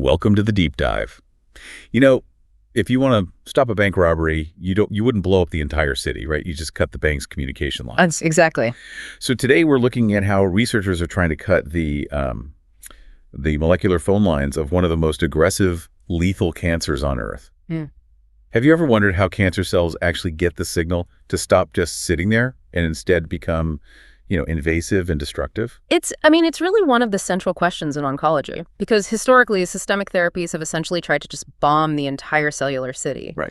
Welcome to the deep dive. You know, if you want to stop a bank robbery, you wouldn't blow up the entire city, right? You just cut the bank's communication lines. Exactly. So today we're looking at how researchers are trying to cut the molecular phone lines of one of the most aggressive, lethal cancers on Earth. Mm. Have you ever wondered how cancer cells actually get the signal to stop just sitting there and instead become, invasive and destructive? It's really one of the central questions in oncology, because historically, systemic therapies have essentially tried to just bomb the entire cellular city. Right.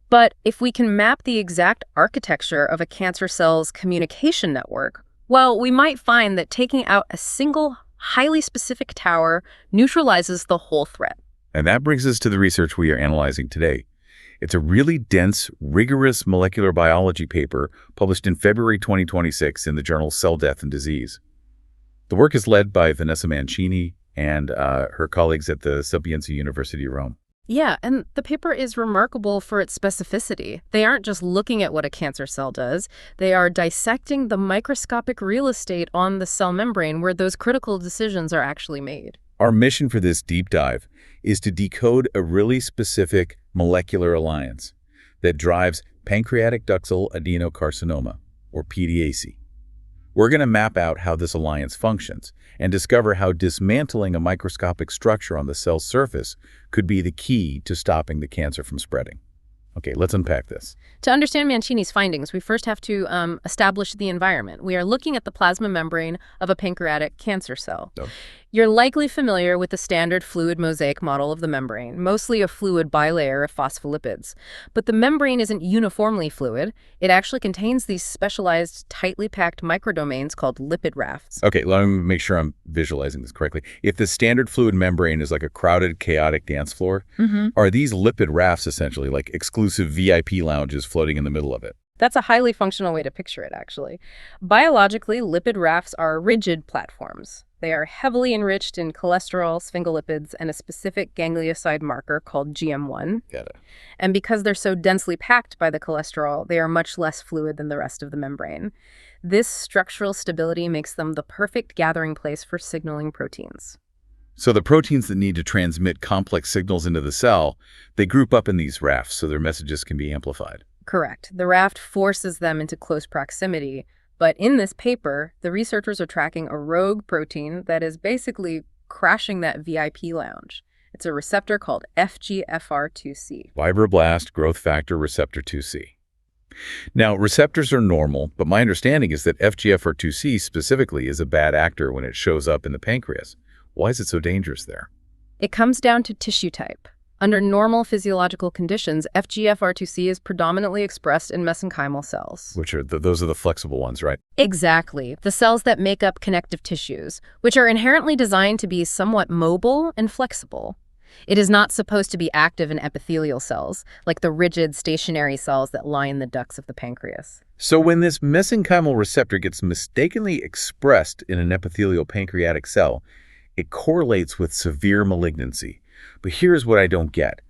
But if we can map the exact architecture of a cancer cell's communication network, well, we might find that taking out a single, highly specific tower neutralizes the whole threat. And that brings us to the research we are analyzing today. It's a really dense, rigorous molecular biology paper published in February 2026 in the journal Cell Death and Disease. The work is led by Vanessa Mancini and her colleagues at the Sapienza University of Rome. Yeah, and the paper is remarkable for its specificity. They aren't just looking at what a cancer cell does. They are dissecting the microscopic real estate on the cell membrane where those critical decisions are actually made. Our mission for this deep dive is to decode a really specific molecular alliance that drives pancreatic ductal adenocarcinoma, or PDAC. We're going to map out how this alliance functions and discover how dismantling a microscopic structure on the cell's surface could be the key to stopping the cancer from spreading. Okay, let's unpack this. To understand Mancini's findings, we first have to establish the environment. We are looking at the plasma membrane of a pancreatic cancer cell. Oh. You're likely familiar with the standard fluid mosaic model of the membrane, mostly a fluid bilayer of phospholipids. But the membrane isn't uniformly fluid. It actually contains these specialized, tightly packed microdomains called lipid rafts. Okay, let me make sure I'm visualizing this correctly. If the standard fluid membrane is like a crowded, chaotic dance floor, are these lipid rafts essentially like exclusive VIP lounges floating in the middle of it? That's a highly functional way to picture it, actually. Biologically, lipid rafts are rigid platforms. They are heavily enriched in cholesterol, sphingolipids, and a specific ganglioside marker called GM1. Got it. And because they're so densely packed by the cholesterol, they are much less fluid than the rest of the membrane. This structural stability makes them the perfect gathering place for signaling proteins. So the proteins that need to transmit complex signals into the cell, they group up in these rafts so their messages can be amplified. Correct. The raft forces them into close proximity. But in this paper, the researchers are tracking a rogue protein that is basically crashing that VIP lounge. It's a receptor called FGFR2C. Fibroblast growth factor receptor 2C. Now, receptors are normal, but my understanding is that FGFR2C specifically is a bad actor when it shows up in the pancreas. Why is it so dangerous there? It comes down to tissue type. Under normal physiological conditions, FGFR2C is predominantly expressed in mesenchymal cells. Which are those are the flexible ones, right? Exactly. The cells that make up connective tissues, which are inherently designed to be somewhat mobile and flexible. It is not supposed to be active in epithelial cells, like the rigid, stationary cells that line the ducts of the pancreas. So when this mesenchymal receptor gets mistakenly expressed in an epithelial pancreatic cell, it correlates with severe malignancy. But here's what I don't get.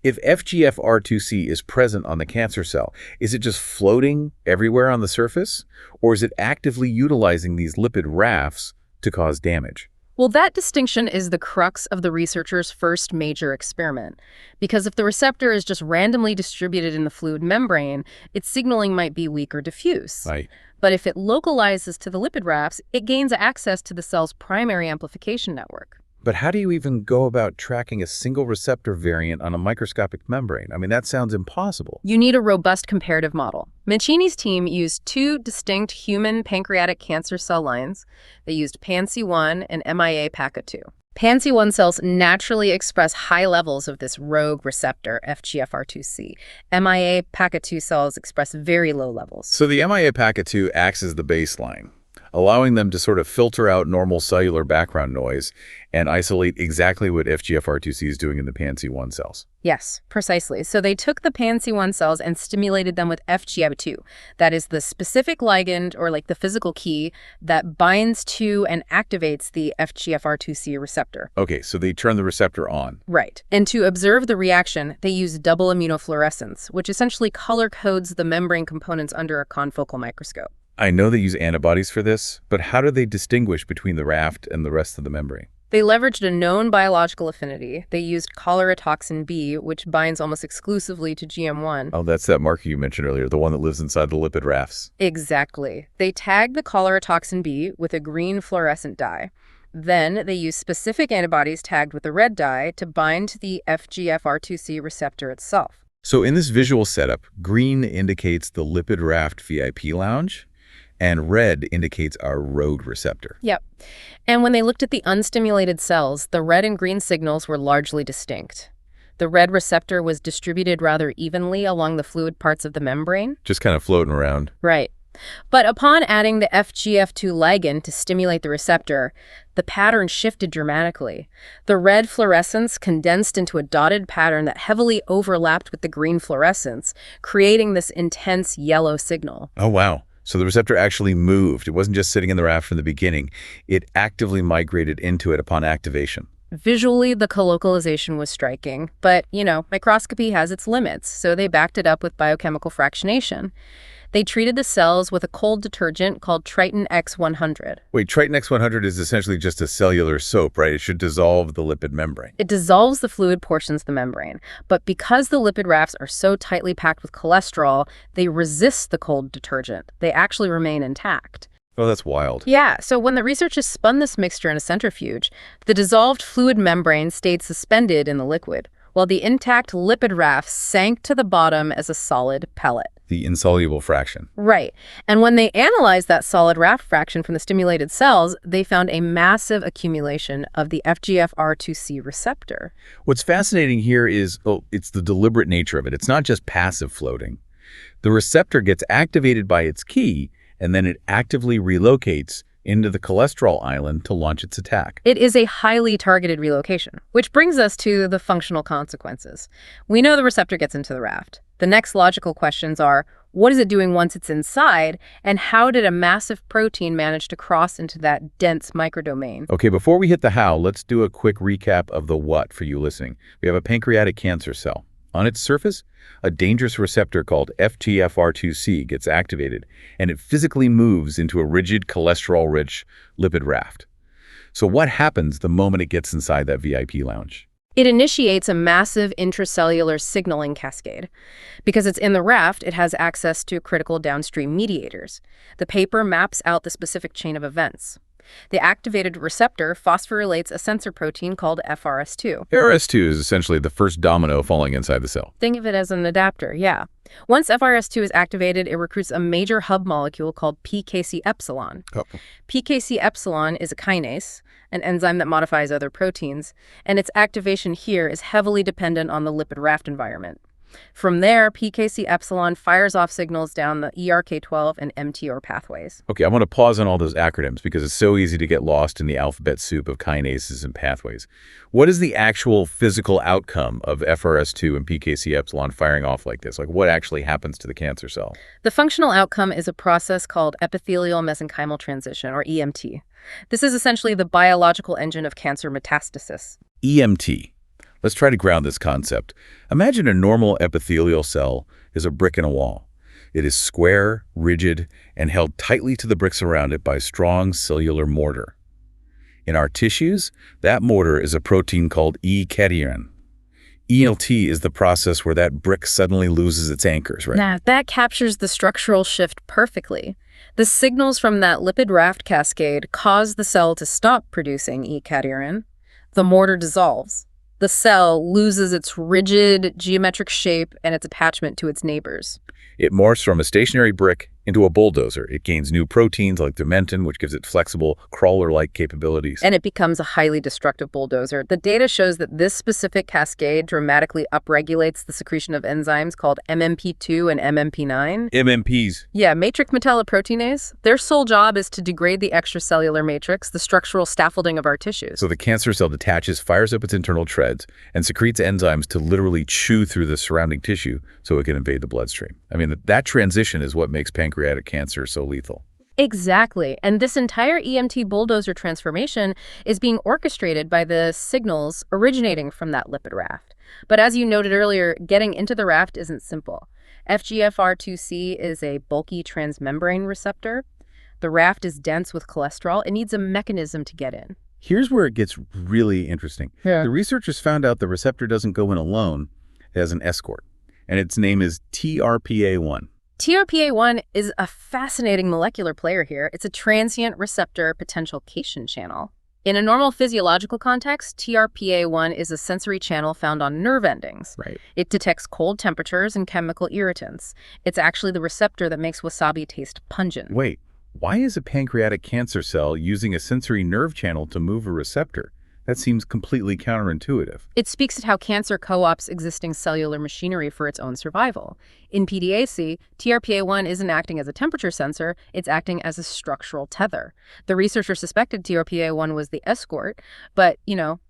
If FGFR2C is present on the cancer cell, is it just floating everywhere on the surface? Or is it actively utilizing these lipid rafts to cause damage? Well, that distinction is the crux of the researchers' first major experiment. Because if the receptor is just randomly distributed in the fluid membrane, its signaling might be weak or diffuse. Right. But if it localizes to the lipid rafts, it gains access to the cell's primary amplification network. But how do you even go about tracking a single receptor variant on a microscopic membrane? I mean, that sounds impossible. You need a robust comparative model. Mancini's team used two distinct human pancreatic cancer cell lines. They used PANC1 and MIA-PACA2. PANC1 cells naturally express high levels of this rogue receptor, FGFR2C. MIA-PACA2 cells express very low levels. So the MIA-PACA2 acts as the baseline, allowing them to sort of filter out normal cellular background noise and isolate exactly what FGFR2C is doing in the PANC1 cells. Yes, precisely. So they took the PANC1 cells and stimulated them with FGF2. That is the specific ligand, or like the physical key, that binds to and activates the FGFR2C receptor. Okay, so they turn the receptor on. Right. And to observe the reaction, they use double immunofluorescence, which essentially color codes the membrane components under a confocal microscope. I know they use antibodies for this, but how do they distinguish between the raft and the rest of the membrane? They leveraged a known biological affinity. They used toxin B, which binds almost exclusively to GM1. Oh, that's that marker you mentioned earlier, the one that lives inside the lipid rafts. Exactly. They tagged the toxin B with a green fluorescent dye. Then they used specific antibodies tagged with a red dye to bind to the FGFR2C receptor itself. So in this visual setup, green indicates the lipid raft VIP lounge, and red indicates our road receptor. Yep. And when they looked at the unstimulated cells, the red and green signals were largely distinct. The red receptor was distributed rather evenly along the fluid parts of the membrane. Just kind of floating around. Right. But upon adding the FGF2 ligand to stimulate the receptor, the pattern shifted dramatically. The red fluorescence condensed into a dotted pattern that heavily overlapped with the green fluorescence, creating this intense yellow signal. Oh, wow. So the receptor actually moved. It wasn't just sitting in the raft from the beginning. It actively migrated into it upon activation. Visually, the colocalization was striking, but, microscopy has its limits, so they backed it up with biochemical fractionation. They treated the cells with a cold detergent called Triton X100. Wait, Triton X100 is essentially just a cellular soap, right? It should dissolve the lipid membrane. It dissolves the fluid portions of the membrane, but because the lipid rafts are so tightly packed with cholesterol, they resist the cold detergent. They actually remain intact. Oh, that's wild. Yeah, so when the researchers spun this mixture in a centrifuge, the dissolved fluid membrane stayed suspended in the liquid, while the intact lipid rafts sank to the bottom as a solid pellet. The insoluble fraction. Right. And when they analyzed that solid raft fraction from the stimulated cells, they found a massive accumulation of the FGFR2C receptor. What's fascinating here is, it's the deliberate nature of it. It's not just passive floating. The receptor gets activated by its key, and then it actively relocates into the cholesterol island to launch its attack. It is a highly targeted relocation, which brings us to the functional consequences. We know the receptor gets into the raft. The next logical questions are, what is it doing once it's inside, and how did a massive protein manage to cross into that dense microdomain? Okay, before we hit the how, let's do a quick recap of the what for you listening. We have a pancreatic cancer cell. On its surface, a dangerous receptor called FGFR2C gets activated, and it physically moves into a rigid, cholesterol-rich lipid raft. So what happens the moment it gets inside that VIP lounge? It initiates a massive intracellular signaling cascade. Because it's in the raft, it has access to critical downstream mediators. The paper maps out the specific chain of events. The activated receptor phosphorylates a sensor protein called FRS2. FRS2 is essentially the first domino falling inside the cell. Think of it as an adapter, yeah. Once FRS2 is activated, it recruits a major hub molecule called PKC-epsilon. Oh. PKC-epsilon is a kinase, an enzyme that modifies other proteins, and its activation here is heavily dependent on the lipid raft environment. From there, PKC-epsilon fires off signals down the ERK12 and MTOR pathways. Okay, I want to pause on all those acronyms because it's so easy to get lost in the alphabet soup of kinases and pathways. What is the actual physical outcome of FRS2 and PKC-epsilon firing off like this? Like, what actually happens to the cancer cell? The functional outcome is a process called epithelial-mesenchymal transition, or EMT. This is essentially the biological engine of cancer metastasis. EMT. Let's try to ground this concept. Imagine a normal epithelial cell is a brick in a wall. It is square, rigid, and held tightly to the bricks around it by strong cellular mortar. In our tissues, that mortar is a protein called cation. ELT is the process where that brick suddenly loses its anchors, right? Now, that captures the structural shift perfectly. The signals from that lipid raft cascade cause the cell to stop producing cation. The mortar dissolves. The cell loses its rigid geometric shape and its attachment to its neighbors. It morphs from a stationary brick into a bulldozer. It gains new proteins like dimentin, which gives it flexible, crawler-like capabilities. And it becomes a highly destructive bulldozer. The data shows that this specific cascade dramatically upregulates the secretion of enzymes called MMP2 and MMP9. MMPs. Yeah, matrix metalloproteinase. Their sole job is to degrade the extracellular matrix, the structural scaffolding of our tissues. So the cancer cell detaches, fires up its internal treads, and secretes enzymes to literally chew through the surrounding tissue so it can invade the bloodstream. I mean, that transition is what makes pancreatic cancer so lethal. Exactly. And this entire EMT bulldozer transformation is being orchestrated by the signals originating from that lipid raft. But as you noted earlier, getting into the raft isn't simple. FGFR2C is a bulky transmembrane receptor. The raft is dense with cholesterol. It needs a mechanism to get in. Here's where it gets really interesting. Yeah. The researchers found out the receptor doesn't go in alone. It has an escort, and its name is TRPA1. TRPA1 is a fascinating molecular player here. It's a transient receptor potential cation channel. In a normal physiological context, TRPA1 is a sensory channel found on nerve endings. Right. It detects cold temperatures and chemical irritants. It's actually the receptor that makes wasabi taste pungent. Wait, why is a pancreatic cancer cell using a sensory nerve channel to move a receptor? That seems completely counterintuitive. It speaks to how cancer co-opts existing cellular machinery for its own survival. In PDAC, TRPA1 isn't acting as a temperature sensor, it's acting as a structural tether. The researcher suspected TRPA1 was the escort, but,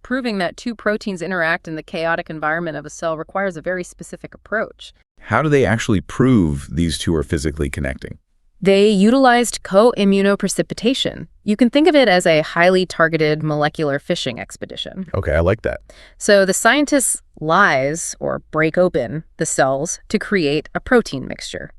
proving that two proteins interact in the chaotic environment of a cell requires a very specific approach. How do they actually prove these two are physically connecting? They utilized co-immunoprecipitation. You can think of it as a highly targeted molecular fishing expedition. Okay, I like that. So the scientists lyse, or break open, the cells to create a protein mixture.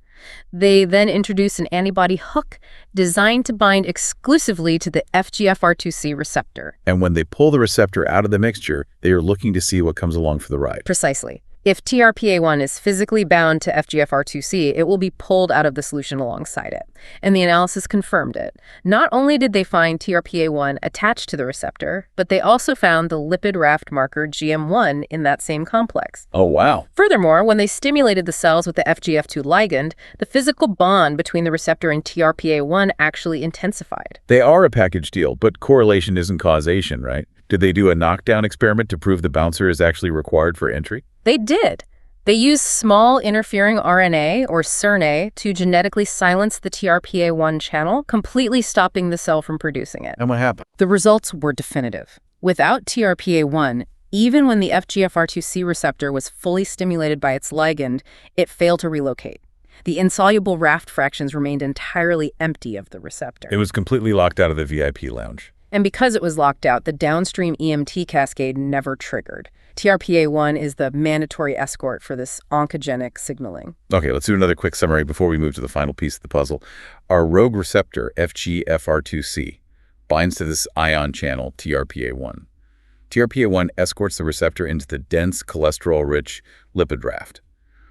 They then introduce an antibody hook designed to bind exclusively to the FGFR2C receptor. And when they pull the receptor out of the mixture, they are looking to see what comes along for the ride. Precisely. If TRPA1 is physically bound to FGFR2C, it will be pulled out of the solution alongside it. And the analysis confirmed it. Not only did they find TRPA1 attached to the receptor, but they also found the lipid raft marker GM1 in that same complex. Oh, wow. Furthermore, when they stimulated the cells with the FGF2 ligand, the physical bond between the receptor and TRPA1 actually intensified. They are a package deal, but correlation isn't causation, right? Did they do a knockdown experiment to prove the bouncer is actually required for entry? They did. They used small interfering RNA, or siRNA, to genetically silence the TRPA1 channel, completely stopping the cell from producing it. And what happened? The results were definitive. Without TRPA1, even when the FGFR2C receptor was fully stimulated by its ligand, it failed to relocate. The insoluble raft fractions remained entirely empty of the receptor. It was completely locked out of the VIP lounge. And because it was locked out, the downstream EMT cascade never triggered. TRPA1 is the mandatory escort for this oncogenic signaling. Okay, let's do another quick summary before we move to the final piece of the puzzle. Our rogue receptor, FGFR2C, binds to this ion channel, TRPA1. TRPA1 escorts the receptor into the dense, cholesterol-rich lipid raft.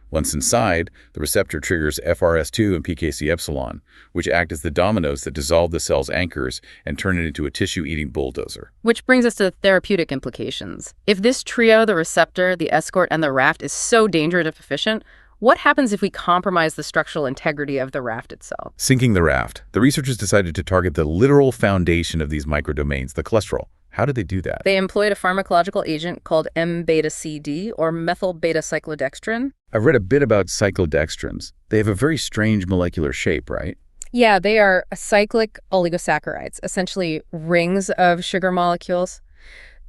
Once inside, the receptor triggers FRS2 and PKC epsilon, which act as the dominoes that dissolve the cell's anchors and turn it into a tissue-eating bulldozer. Which brings us to the therapeutic implications. If this trio, the receptor, the escort, and the raft, is so dangerous and efficient, what happens if we compromise the structural integrity of the raft itself? Sinking the raft, the researchers decided to target the literal foundation of these microdomains, the cholesterol. How did they do that? They employed a pharmacological agent called M-beta-CD, or methyl beta-cyclodextrin. I've read a bit about cyclodextrins. They have a very strange molecular shape, right? Yeah, they are cyclic oligosaccharides, essentially rings of sugar molecules.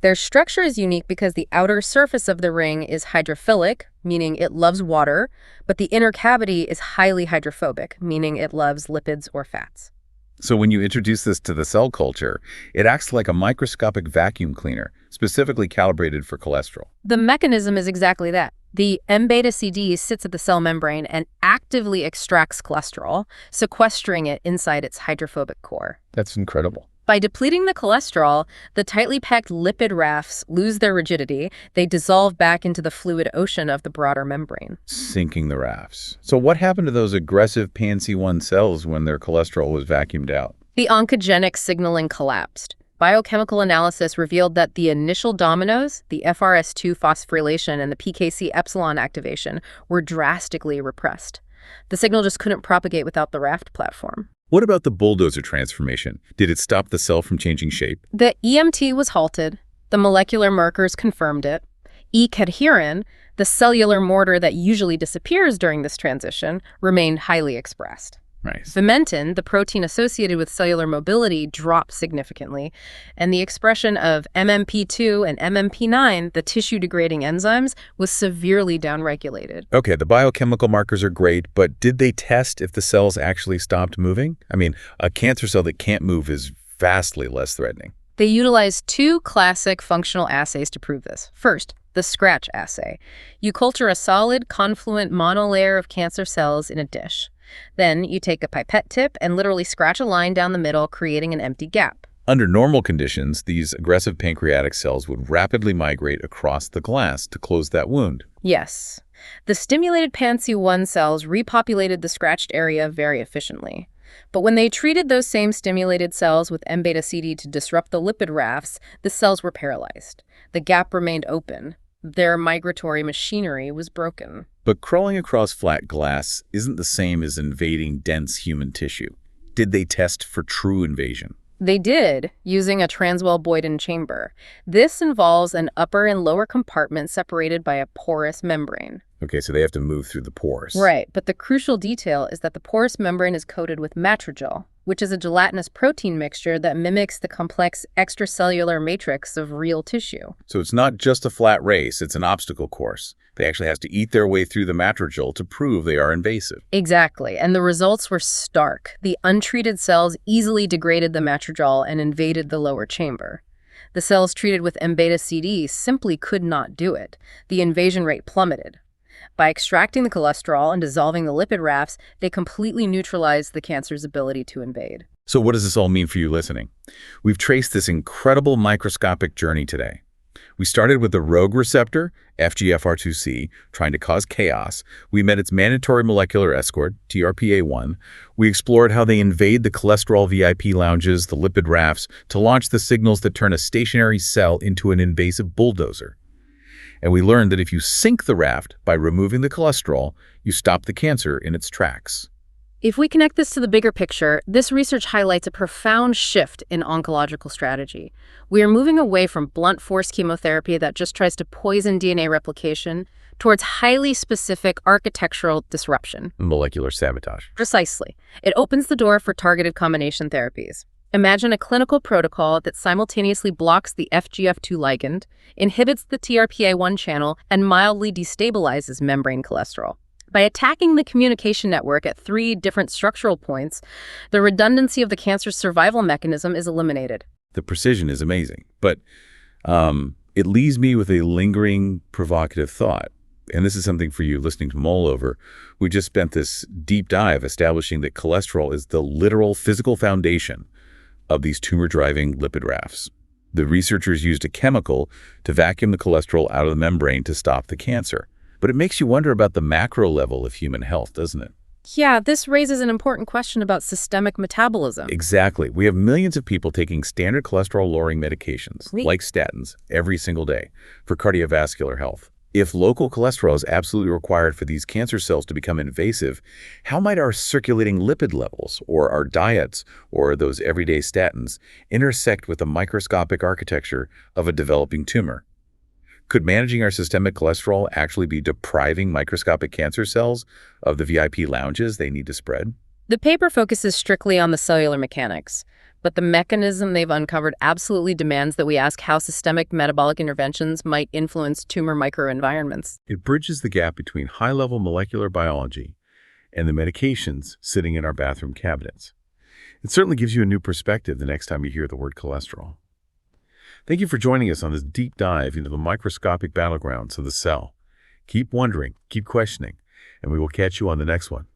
Their structure is unique because the outer surface of the ring is hydrophilic, meaning it loves water, but the inner cavity is highly hydrophobic, meaning it loves lipids or fats. So when you introduce this to the cell culture, it acts like a microscopic vacuum cleaner, specifically calibrated for cholesterol. The mechanism is exactly that. The M-beta-CD sits at the cell membrane and actively extracts cholesterol, sequestering it inside its hydrophobic core. That's incredible. By depleting the cholesterol, the tightly packed lipid rafts lose their rigidity. They dissolve back into the fluid ocean of the broader membrane. Sinking the rafts. So what happened to those aggressive PANC1 cells when their cholesterol was vacuumed out? The oncogenic signaling collapsed. Biochemical analysis revealed that the initial dominoes, the FRS2 phosphorylation and the PKC epsilon activation, were drastically repressed. The signal just couldn't propagate without the raft platform. What about the bulldozer transformation? Did it stop the cell from changing shape? The EMT was halted. The molecular markers confirmed it. E-cadherin, the cellular mortar that usually disappears during this transition, remained highly expressed. Nice. Vimentin, the protein associated with cellular mobility, dropped significantly, and the expression of MMP2 and MMP9, the tissue-degrading enzymes, was severely downregulated. Okay, the biochemical markers are great, but did they test if the cells actually stopped moving? I mean, a cancer cell that can't move is vastly less threatening. They utilized two classic functional assays to prove this. First, the scratch assay. You culture a solid, confluent monolayer of cancer cells in a dish. Then you take a pipette tip and literally scratch a line down the middle, creating an empty gap. Under normal conditions, these aggressive pancreatic cells would rapidly migrate across the glass to close that wound. Yes. The stimulated PANC1 cells repopulated the scratched area very efficiently. But when they treated those same stimulated cells with M-beta-CD to disrupt the lipid rafts, the cells were paralyzed. The gap remained open. Their migratory machinery was broken. But crawling across flat glass isn't the same as invading dense human tissue. Did they test for true invasion? They did, using a Transwell-Boyden chamber. This involves an upper and lower compartment separated by a porous membrane. Okay, so they have to move through the pores. Right, but the crucial detail is that the porous membrane is coated with matrigel, which is a gelatinous protein mixture that mimics the complex extracellular matrix of real tissue. So it's not just a flat race, it's an obstacle course. They actually have to eat their way through the matrigel to prove they are invasive. Exactly, and the results were stark. The untreated cells easily degraded the matrigel and invaded the lower chamber. The cells treated with M-beta-CD simply could not do it. The invasion rate plummeted. By extracting the cholesterol and dissolving the lipid rafts, they completely neutralized the cancer's ability to invade. So what does this all mean for you listening? We've traced this incredible microscopic journey today. We started with the rogue receptor, FGFR2C, trying to cause chaos. We met its mandatory molecular escort, TRPA1. We explored how they invade the cholesterol VIP lounges, the lipid rafts, to launch the signals that turn a stationary cell into an invasive bulldozer. And we learned that if you sink the raft by removing the cholesterol, you stop the cancer in its tracks. If we connect this to the bigger picture, this research highlights a profound shift in oncological strategy. We are moving away from blunt force chemotherapy that just tries to poison DNA replication towards highly specific architectural disruption. Molecular sabotage. Precisely. It opens the door for targeted combination therapies. Imagine a clinical protocol that simultaneously blocks the FGF2 ligand, inhibits the TRPA1 channel, and mildly destabilizes membrane cholesterol. By attacking the communication network at 3 different structural points, the redundancy of the cancer's survival mechanism is eliminated. The precision is amazing, but it leaves me with a lingering, provocative thought. And this is something for you listening to mull over. We just spent this deep dive establishing that cholesterol is the literal physical foundation of these tumor-driving lipid rafts. The researchers used a chemical to vacuum the cholesterol out of the membrane to stop the cancer. But it makes you wonder about the macro level of human health, doesn't it? Yeah, this raises an important question about systemic metabolism. Exactly. We have millions of people taking standard cholesterol-lowering medications, like statins, every single day for cardiovascular health. If local cholesterol is absolutely required for these cancer cells to become invasive, how might our circulating lipid levels, or our diets, or those everyday statins, intersect with the microscopic architecture of a developing tumor? Could managing our systemic cholesterol actually be depriving microscopic cancer cells of the VIP lounges they need to spread? The paper focuses strictly on the cellular mechanics, but the mechanism they've uncovered absolutely demands that we ask how systemic metabolic interventions might influence tumor microenvironments. It bridges the gap between high-level molecular biology and the medications sitting in our bathroom cabinets. It certainly gives you a new perspective the next time you hear the word cholesterol. Thank you for joining us on this deep dive into the microscopic battlegrounds of the cell. Keep wondering, keep questioning, and we will catch you on the next one.